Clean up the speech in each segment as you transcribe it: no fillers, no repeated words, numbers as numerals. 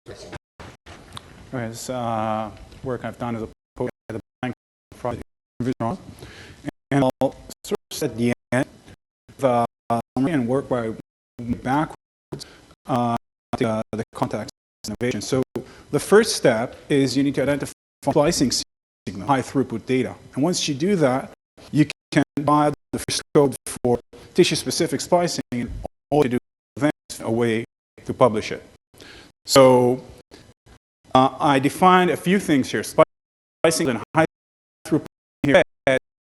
This work I've done is a post at the blank project, and I'll sort of at the end the and work by backwards the context of innovation. So the first step is you need to identify splicing signal, high throughput data, and once you do that, you can buy the first code for tissue-specific splicing, and all you do then is a way to publish it. So I defined a few things here. Splicing and high throughput here.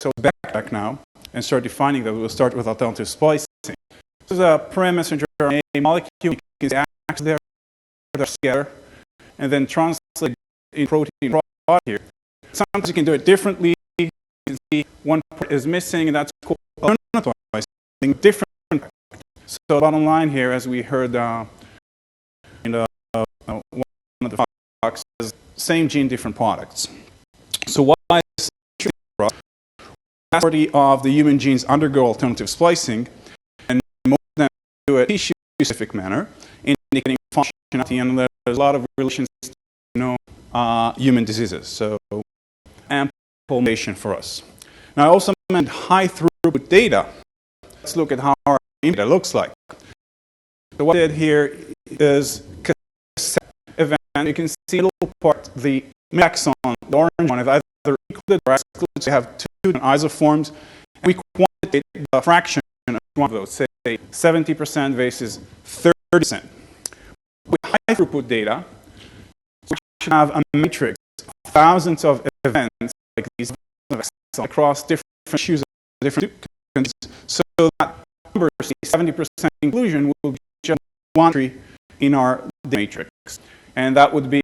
So back now and start defining that. We'll start with alternative splicing. This is a pre-messenger RNA molecule. You can see actually they're together and then translate in protein product here. Sometimes you can do it differently. You can see one part is missing, and that's called alternative splicing. Different. So the bottom line here, as we heard in one of the talks, is same gene, different products. So why is this? The majority of the human genes undergo alternative splicing, and most of them do it in a tissue-specific manner, indicating functionality, and there's a lot of relations to human diseases. So ample information for us. Now I also meant high throughput data. Let's look at how our data looks like. So what I did here is cassette event. You can see a little part, the axon, the orange one, is either included or excluded. So you have two different isoforms, and we quantitate the fraction of one of those, say 70% versus 30%. With high throughput data, we should have a matrix of thousands of events like these across different issues, different conditions, so that number, 70% inclusion, will be just one entry in our matrix. And that would be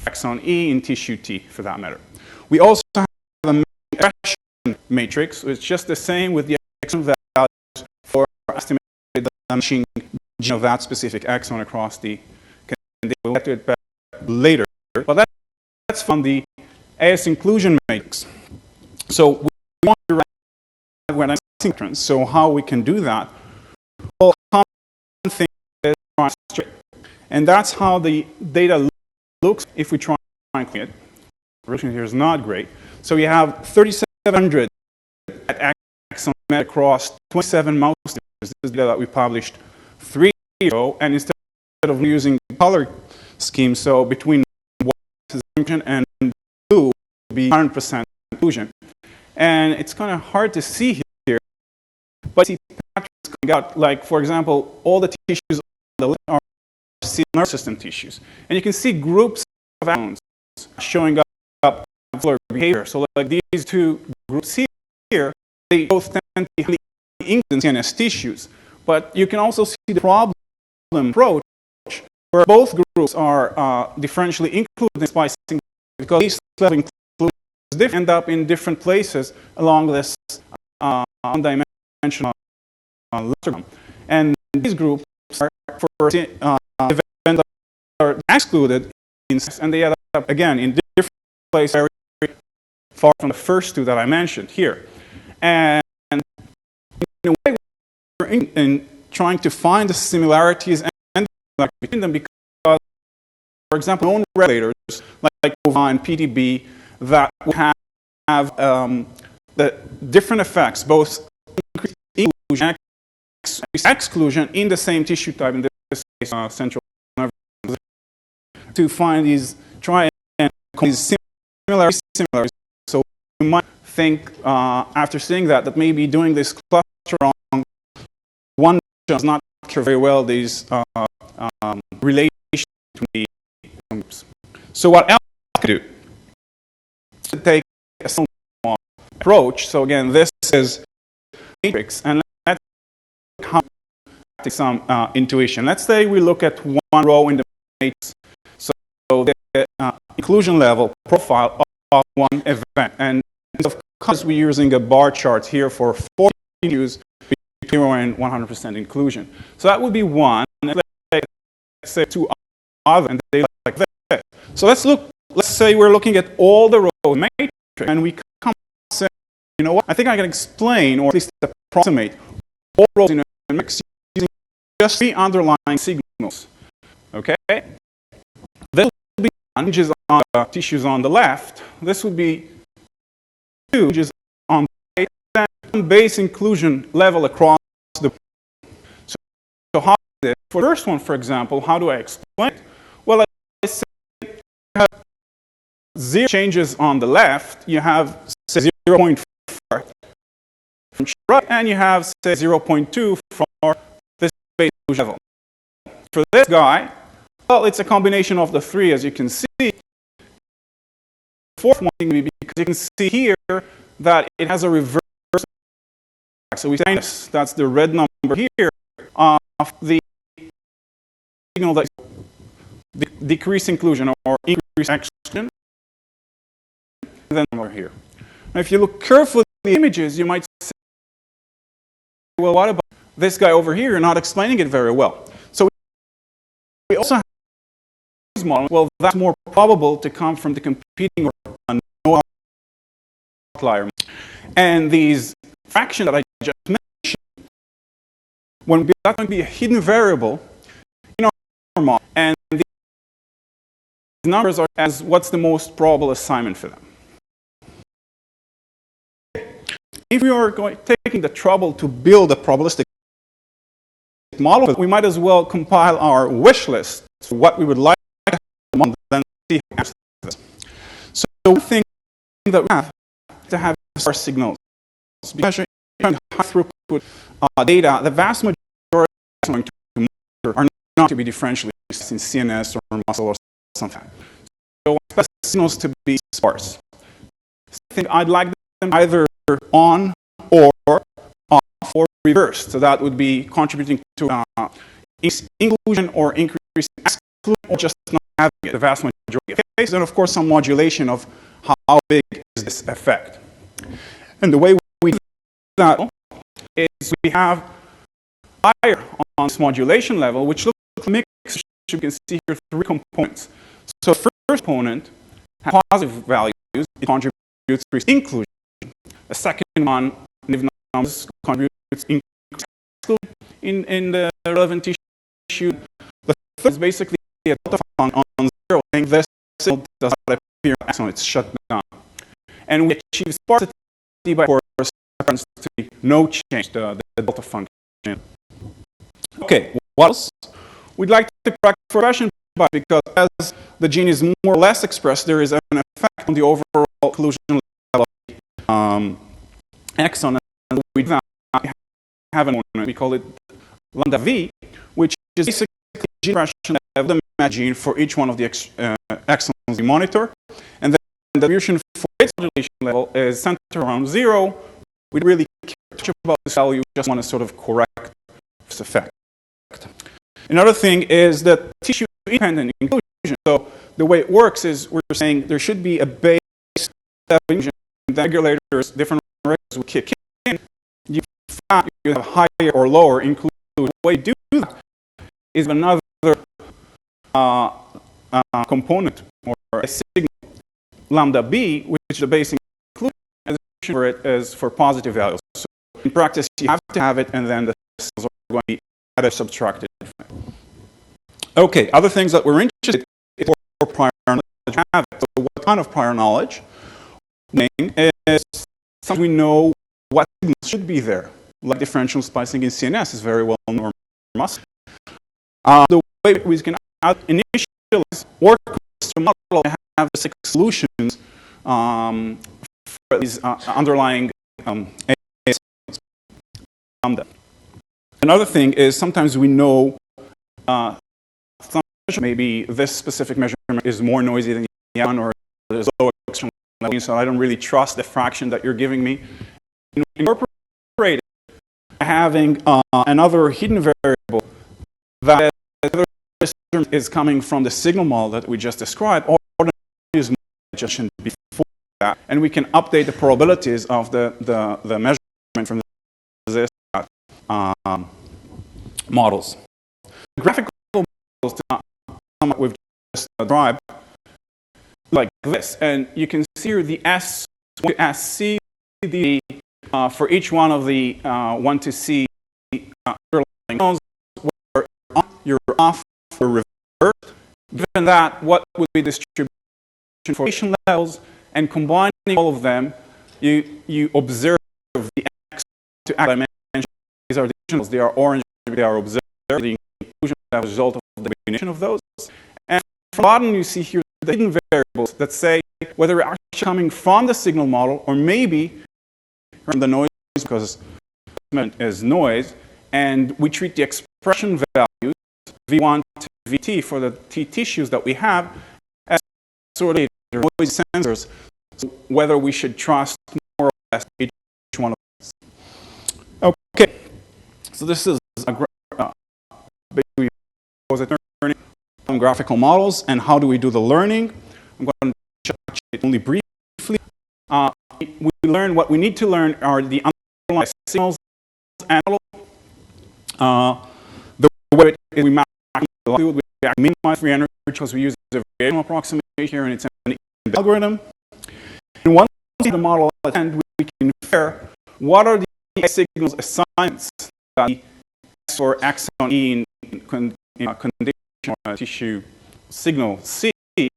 exon E in tissue T, for that matter. We also have a expression matrix, which is just the same with the exon values for estimating the matching gene of that specific exon across the. We'll get to it later. But that's from the AS inclusion matrix. So we want to write when I'm synchronous. So how we can do that? Well, common thing is straight. And that's how the data looks if we try and clean it. The resolution here is not great. So you have 3,700 at exon across 27 mouse studies. This is data that we published 3 years ago. And instead of using color scheme, so between white inclusion and blue will be 100% inclusion. And it's kind of hard to see here, but see patterns coming out. Like, for example, all the tissues on the left are nervous system tissues. And you can see groups of axons showing up in behavior. So like these two groups here, they both tend to be included in CNS tissues. But you can also see the problem approach where both groups are differentially included in splicing because these level inclusions end up in different places along this one-dimensional histogram. And these groups are for events that are excluded, and they end up again in different places, very far from the first two that I mentioned here. And in a way, we're in trying to find the similarities and between them because, for example, known regulators like OVA and PDB that would have the different effects, both inclusion and exclusion in the same tissue type, in this case, central nervous system, to find these, try and call these similarities. So you might think, after seeing that maybe doing this cluster on one does not capture very well these relations between the groups. So what else could do? To take a small approach. So again, this is matrix, and let's take some intuition. Let's say we look at one row in the matrix. So the inclusion level profile of one event, and of course we're using a bar chart here for 4 values between 0 and 100% inclusion. So that would be one. And let's say 2 other, and they look like this. So let's say we're looking at all the rows in the matrix, and we come and say, you know what? I think I can explain, or at least approximate, all rows in a matrix using just 3 underlying signals. Okay? hinges on the tissues on the left. This would be 2 hinges on the right, and base inclusion level across the. So how is it? For the first one, for example, how do I explain it? Well, I say you have 0 changes on the left. You have, say, 0.4 from right, and you have, say, 0.2 for this base inclusion level. For this guy, well, it's a combination of the 3, as you can see. The fourth one because you can see here that it has a reverse. So we say this, that's the red number here of the signal that decrease inclusion or increase exclusion. And then over here. Now, if you look carefully at the images, you might say, well, what about this guy over here? You're not explaining it very well. So we also have this model. Well, that's more probable to come from the competing or no outlier. And these fractions that I just mentioned, when that's going to be a hidden variable in our model, and these numbers are as what's the most probable assignment for them. If we are taking the trouble to build a probabilistic model, we might as well compile our wish list for what we would like to have and then see how to this. So one thing that we have to have are signals. Because you're trying to high throughput data, the vast majority of going to monitor are not to be differentially in CNS or muscle or something. So I expect signals to be sparse. So I think I'd like them either on or off or reversed. So that would be contributing to inclusion or increasing exclusion or just not having it, the vast majority of cases. And of course, some modulation of how big is this effect. And the way we do that is we have higher on this modulation level, which looks like a mix. You can see here 3 components. So the first component has positive values. It contributes to inclusion. The second one, negative numbers, contributes to exclusion in the relevant tissue. The third is basically a delta function on 0, saying this signal does not appear on axon, it's shut down. And we achieve sparsity by reference to no change, the delta function. Okay, what else? We'd like to correct for expression, but because as the gene is more or less expressed, there is an effect on the overall occlusion level of axon. And we do that. We have an one, we call it lambda v, which is basically gene expression of the match gene for each one of the axons we monitor. And then the distribution for its modulation level is centered around 0. We don't really care much about this value, we just want to sort of correct this effect. Another thing is that tissue-independent inclusion. So the way it works is we're saying there should be a base inclusion. The regulators, different regulators will kick in. You have higher or lower inclusion. The way you do that is another component or a signal, lambda b, which is the base inclusion, and the for it is for positive values. So in practice, you have to have it, and then the signals are going to be added, subtracted. Okay, other things that we're interested in for prior knowledge. So what kind of prior knowledge? Is something we know what signals should be there, like differential splicing in CNS is very well known. The way we can initialize or model have 6 solutions for these underlying lambda. Another thing is sometimes we know maybe this specific measurement is more noisy than the other one, or there's low external level, so I don't really trust the fraction that you're giving me. Incorporate having another hidden variable that is coming from the signal model that we just described, or is mentioned before that, and we can update the probabilities of the measurement from this models. The graphical models we've just described like this, and you can see here the S to SC for each one of the 1 to C underlying nodes, where you're off or reversed, Given that, what would be distribution for patient levels? And combining all of them, you observe the X to X dimensions. These are the dimensions. They are orange. They are observed. The inclusion as a result of the combination of those. And from the bottom, you see here the hidden variables that say whether we're actually coming from the signal model or maybe from the noise, because is noise, and we treat the expression values V1 to VT for the T tissues that we have as sort of noise sensors, so whether we should trust more or less each one of these. Okay, so this is basically learning from graphical models, and how do we do the learning? I'm going to touch it only briefly. We learn what we need to learn are the underlying signals and the way we map the field. We minimize free energy because we use a variational approximation here, and it's an algorithm. And once we see the model at the end, we can infer what are the signals assignments that the X or axon E in conditional tissue signal C, and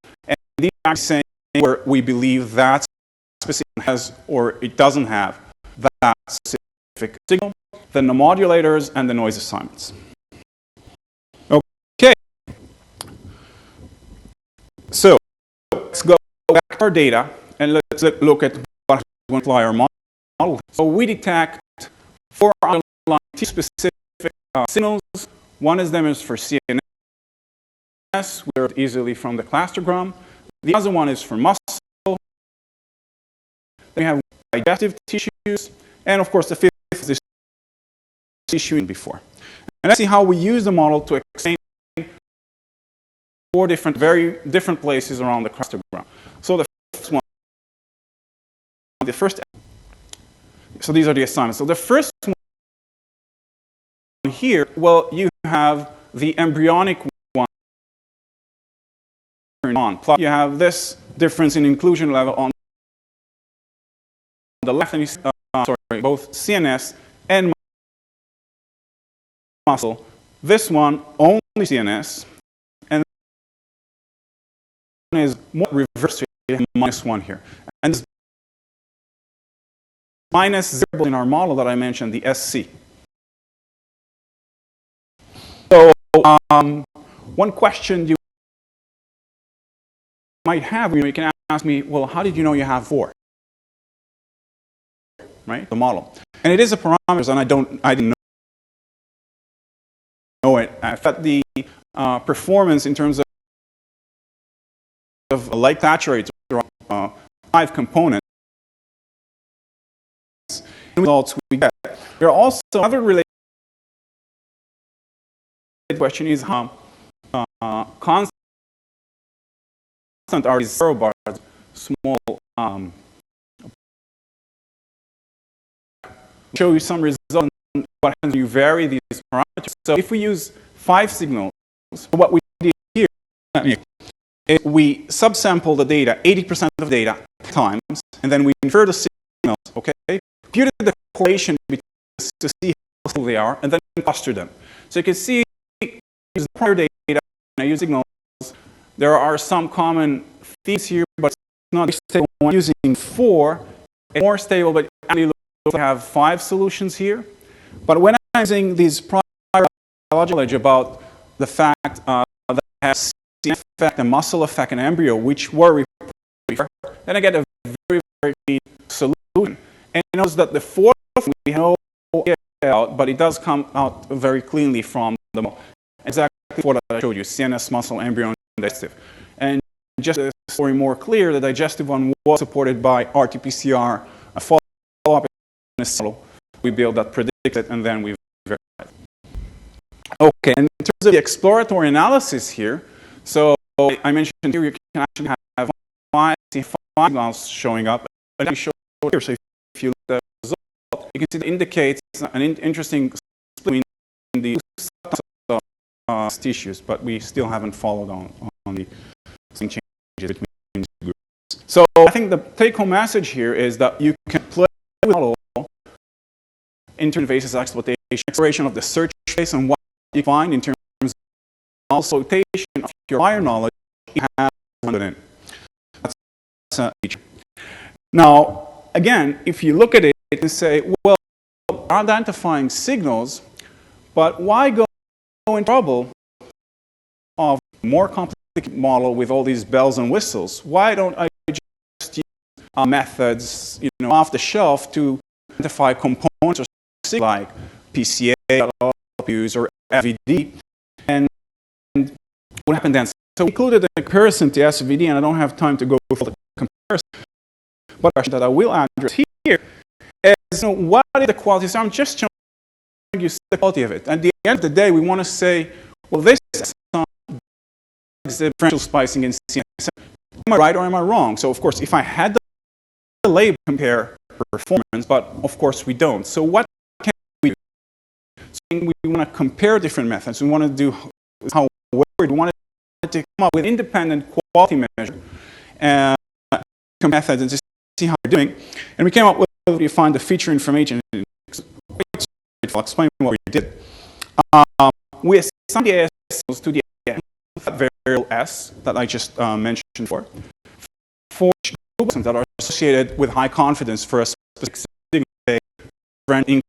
these are saying where we believe that specific has or it doesn't have that specific signal, then the modulators and the noise assignments. Okay. So let's go back to our data and let's look at what is going to apply our model. So we detect 4 underlying T-specific signals. One of them is for CNS. We learn it easily from the clastogram. The other one is for muscle. Then we have digestive tissues, and of course the fifth is this tissue before. And let's see how we use the model to explain 4 different, very different places around the clastogram. So the first, so these are the assignments. So the first one here, well, you have the embryonic one turned on. Plus you have this difference in inclusion level on the left, and you see, both CNS and muscle. This one only CNS, and one is more reversed, -1 here. And this -0 in our model that I mentioned, the SC. So one question you might have, you can ask me, well, how did you know you have 4? Right, the model, and it is a parameter, and I didn't know it. I thought the performance in terms of light saturates 5 components. Results we get. There are also other related question is how constant are these 0 bars, small. Show you some results. What happens when you vary these parameters. So if we use 5 signals, what we did here is we subsample the data, 80% of data times, and then we infer the signals. Okay, computed the correlation between to see how stable they are, and then cluster them. So you can see, use the prior data and I use signals. There are some common themes here, but it's not stable. When using 4, it's more stable, but actually we have 5 solutions here. But when I'm using these prior knowledge about the fact that it has CNS effect, a muscle effect, and embryo, which were reported before, then I get a very, very clean solution. And notice that the 4th we know out, but it does come out very cleanly from the model. Exactly what I showed you: CNS, muscle, embryo, and digestive. And just to make the story more clear, the digestive one was supported by RT-PCR, a follow-up. We build that predicted, and then we verify. Okay, and in terms of the exploratory analysis here, so I mentioned here you can actually have 5 signals showing up. And I show here, so if you look at the result, you can see it indicates an interesting split in the tissues, but we still haven't followed on the changes between the groups. So I think the take-home message here is that you can play with the model interfaces exploitation, exploration of the search space, and what you find in terms also exploitation of your prior knowledge you have within. That's a feature. Now, again, if you look at it and say, well, identifying signals, but why go in trouble of a more complicated model with all these bells and whistles? Why don't I just use methods, off the shelf to identify components or signals like PCA, LPUs, or FVD? And what happened then? So we included a comparison to SVD, and I don't have time to go through the comparison. But the question that I will address here is, what is the quality? So I'm just showing you the quality of it. At the end of the day, we want to say, well, this is differential splicing in CNS. Am I right or am I wrong? So, of course, if I had the label compare performance, but of course we don't. So what can we do? So we want to compare different methods. We want to do how we want to come up with independent quality measure and methods and just see how we're doing. And we came up with, you find the feature information. I'll explain what we did. We assigned the AS signals to the variable S that I just mentioned for that are associated with high confidence for a specific signal, say, including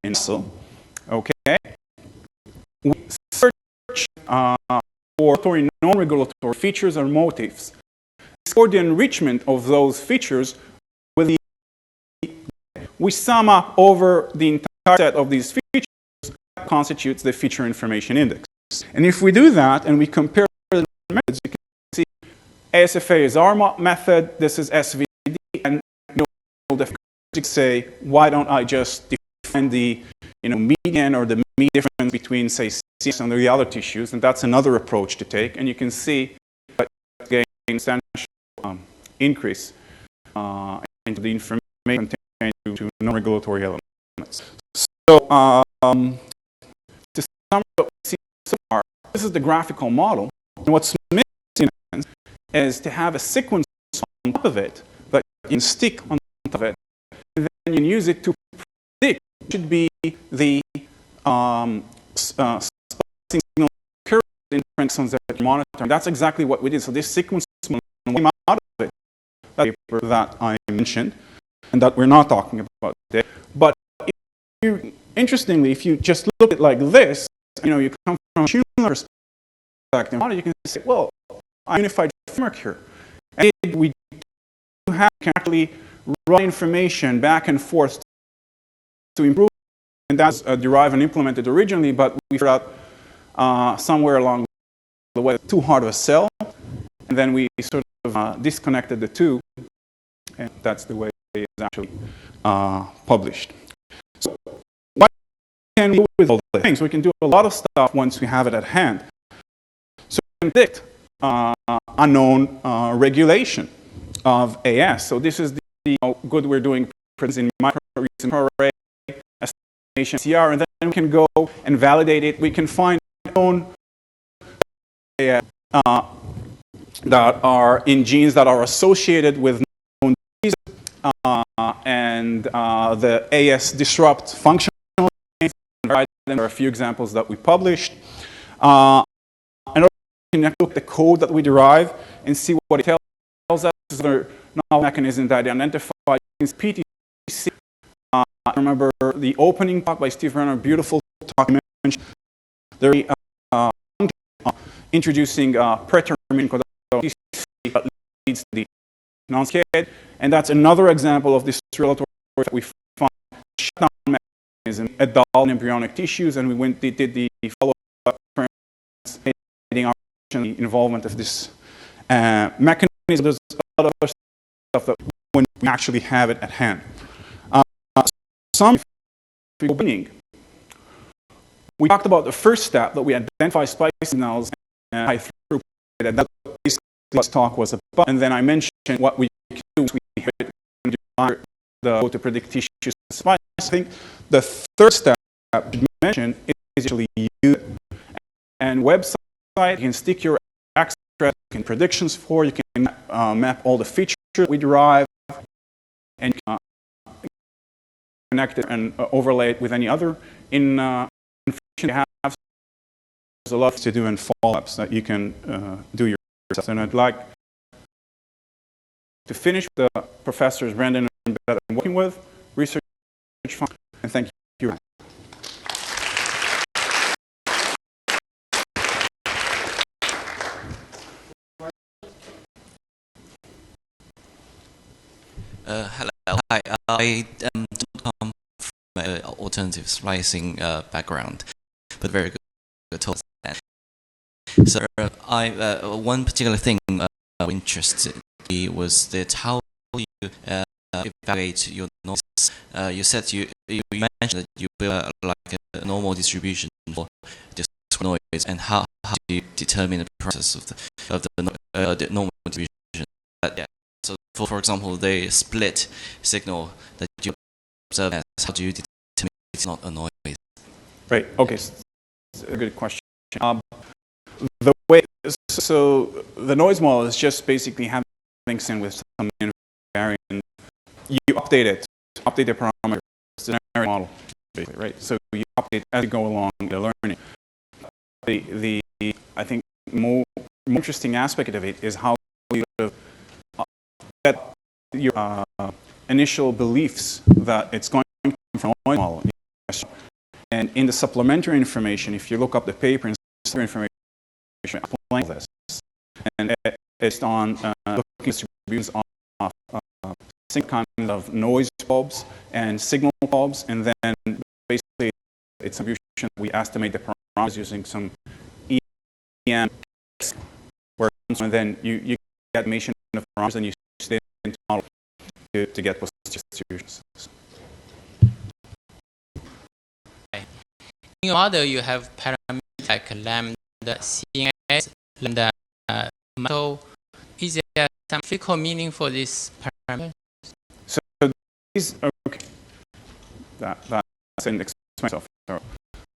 insel. Okay. We search for non-regulatory features or motifs. For the enrichment of those features, we sum up over the entire set of these features that constitutes the feature information index. And if we do that and we compare the methods, you can see ASFA is our method, this is SVD, and the say, why don't I just define the median or the mean difference between, say, CNS and the other tissues? And that's another approach to take. And you can see that gain substantial increase into the information contained to non-regulatory elements. So, to sum up what we see so far, this is the graphical model. And what's missing is to have a sequence on top of it that you can stick on top of it. And then you can use it to predict what should be the splicing signal curves in different zones that you monitor. And that's exactly what we did. So this sequence came out of it, that paper that I mentioned, and that we're not talking about today. But interestingly, if you just look at it like this, you come from a human perspective, you can say, well, I unified framework here. And we can actually run information back and forth to improve, and that's derived and implemented originally, but we figured out somewhere along the way too hard of a sell, and then we sort of disconnected the two, and that's the way it's actually published. So what can we do with all the things? We can do a lot of stuff once we have it at hand. So we can predict unknown regulation of AS. So this is the good we're doing in microarray estimation CR, and then we can go and validate it. We can find known AS that are in genes that are associated with known diseases, and the AS disrupt functional genes. There are a few examples that we published. And we can look at the code that we derive and see what it tells us. This is another novel mechanism that identifies PTC. I remember the opening talk by Steve Brenner, beautiful talk. They're introducing pretermination that leads to the non-scale. And that's another example of this relatory that we found shutdown mechanism at dull and embryonic tissues, and we did the follow-up the involvement of this mechanism. There's a lot of other stuff that when we actually have it at hand. Some meaning. We talked about the first step that we identify splicing signals and high throughput. That this talk was about, and then I mentioned what we can do. We hit to predict tissue splice. I think the third step you mentioned is actually use it. And website, you can stick your access address, you can predictions for, you can map all the features we derive, and connect it and overlay it with any other information you have. a lot to do in follow-ups that you can do yourself. And I'd like to finish with the professors Brandon and Beth I'm working with, research fund, and thank you. Hello. Hi. I don't come from an alternative splicing background, but very good talk. So one particular thing interested me was that how you evaluate your noise. You said you mentioned that you build like a normal distribution for this noise, and how do you determine the process of the normal distribution? Yeah. So for example, the split signal that you observe, how do you determine it's not a noise? Right. Okay. It's a good question. The way, so the noise model is just basically having things in with some invariant. You update the parameter. It's an invariant model, basically, right? So you update as you go along the learning. I think more interesting aspect of it is how you get your initial beliefs that it's going to come from a noise model. And in the supplementary information, if you look up the paper and supplementary information, applying this, and it's on looking at distributions of single kinds of noise bulbs and signal bulbs, and then basically it's a distribution we estimate the parameters using some EM, and then you get information of parameters and you stay in model to get positive distributions. In your model, you have parameters like lambda CNS, lambda so is there some physical meaning for this parameter? So these, okay, that's an explain myself.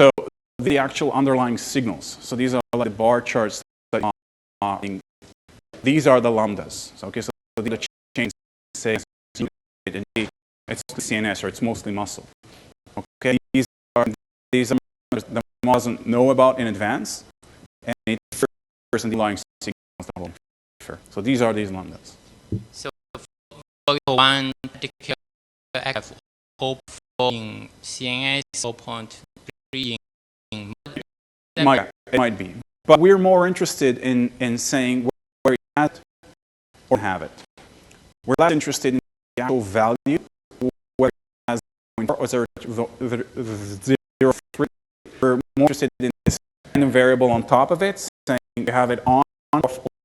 So the actual underlying signals. So these are like the bar charts that are in, these are the lambdas. So, okay, so the chains say it's the CNS or it's mostly muscle. Okay, these are the model doesn't know about in advance, and it first underlying signals. So these are these lambdas. So for one particular active hope for in CNS 0.3 in it might be. But we're more interested in saying where you have it or have it. We're less interested in the actual value, whether it has 0.3. We're more interested in this random variable on top of it, saying you have it on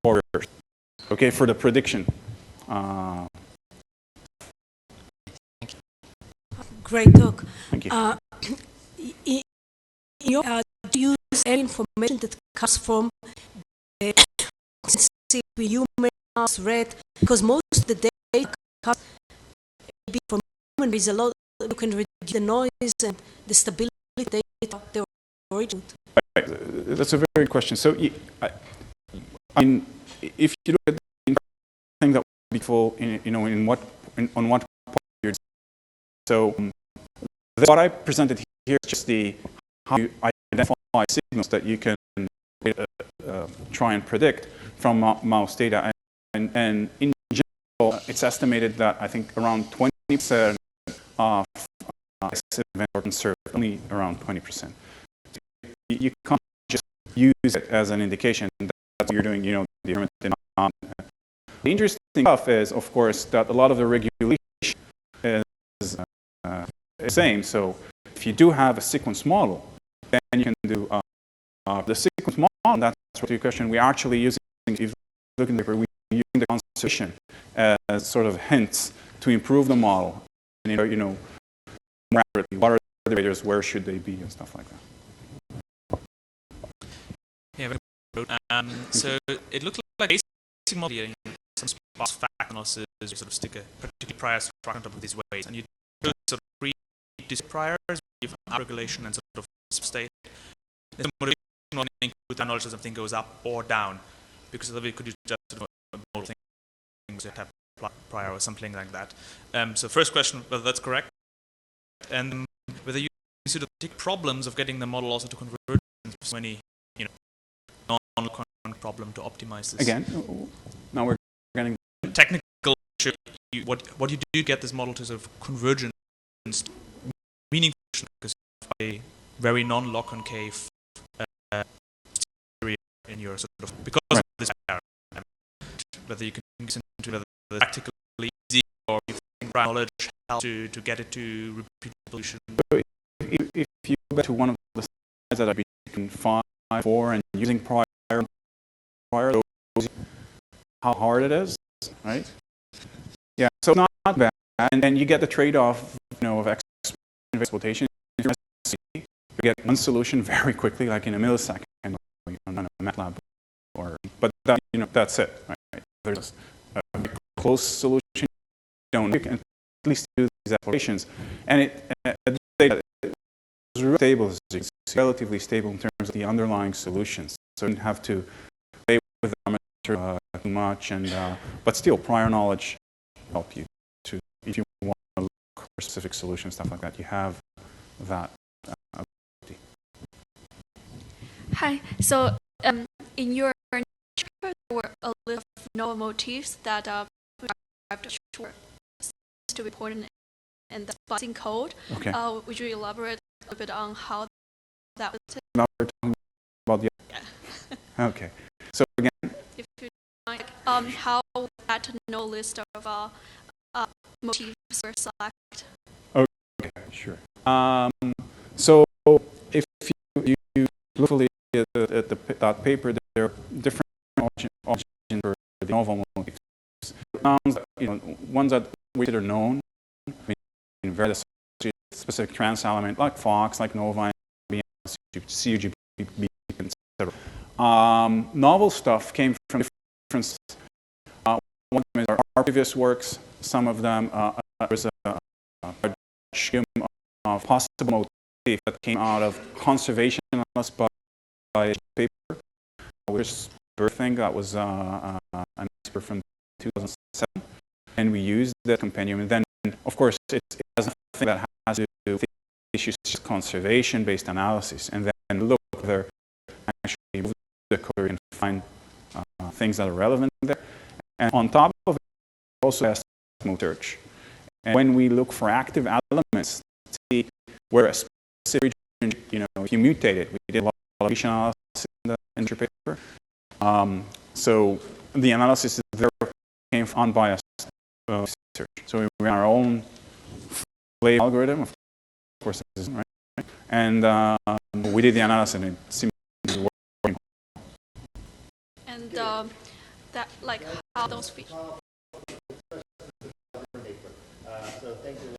or reverse. Okay, for the prediction. Great talk. Thank you. Do you use any information that comes from the consistency with human mouse red? Because most of the data comes from human. There's a lot you can reduce the noise and the stability data they origin. Right. That's a very good question. So, I mean, if you look at the thing that would be full, on what point you're. So, what I presented here is just how you identify signals that you can try and predict from mouse data, and in general, it's estimated that I think around 20% of events are conserved, only around 20%. You can't just use it as an indication. That's what you're doing, the interesting stuff is, of course, that a lot of the regulation is the same. So if you do have a sequence model, then you can do the sequence model. That's what your question. We're actually using, if you look in the paper, we're using the conservation as sort of hints to improve the model. And, more accurately, what are the radios, where should they be, and stuff like that. Yeah, so it looked like basic modeling, some sparse fact analysis, you sort of stick a particular prior structure on top of these weights, and you do sort of pre-discrete priors, you have regulation and sort of state. And the motivation modeling with the knowledge that something goes up or down, because of it could you just sort of model things that have prior or something like that. So first question, whether that's correct, and whether you sort of take problems of getting the model also to converge so many problem to optimize this? Again, now we're getting Technical issue, what you do get this model to sort of convergence, meaningful, because you have a very non-lock on K in your sort of, because of this paradigm, whether you can get into whether it's practically easy or you think knowledge helps to get it to repeat solution. if you go back to one of the slides that I've been 5, 4, and using prior, how hard it is, right? Yeah, so not bad, and you get the trade-off, of exploitation. You get one solution very quickly, like in a millisecond, on a MATLAB, but that's it. Right? There's a close solution. You don't at least do these explorations, and it's stable, it's relatively stable in terms of the underlying solutions. So you don't have to play with the parameter too much, but still, prior knowledge help you to, if you want to look for specific solutions, stuff like that. You have that ability. Hi. So in your chapter, there were a list of novel motifs that to be important in the splicing code. Okay. Would you elaborate a little bit on how that was? Now we're talking about the. Yeah. Okay. So again, If you like, how that no list of motifs were selected? okay, sure. So if you look at that paper, there are different origins for the novel motifs. Ones that we consider known, in various specific trans element, like Fox, like Nova, CUGB, etc. Novel stuff came from different. One of them is our previous works. Some of them there's a scheme of possible motif that came out of conservation analysis by a paper, which Birthing, that was an expert from 2007, and we used the compendium. And then, of course, it has nothing that has to do with issues such as conservation-based analysis, and then look whether actually move the code and find things that are relevant there. And on top of it, we also has search. And when we look for active elements, to see where a specific region, if you mutate it, we did a lot of analysis in the paper. So the analysis there came from unbiased research. So we ran our own algorithm, of course, it isn't, right? And we did the analysis, and it seemed to be working. And that, like, how those features. So thank you.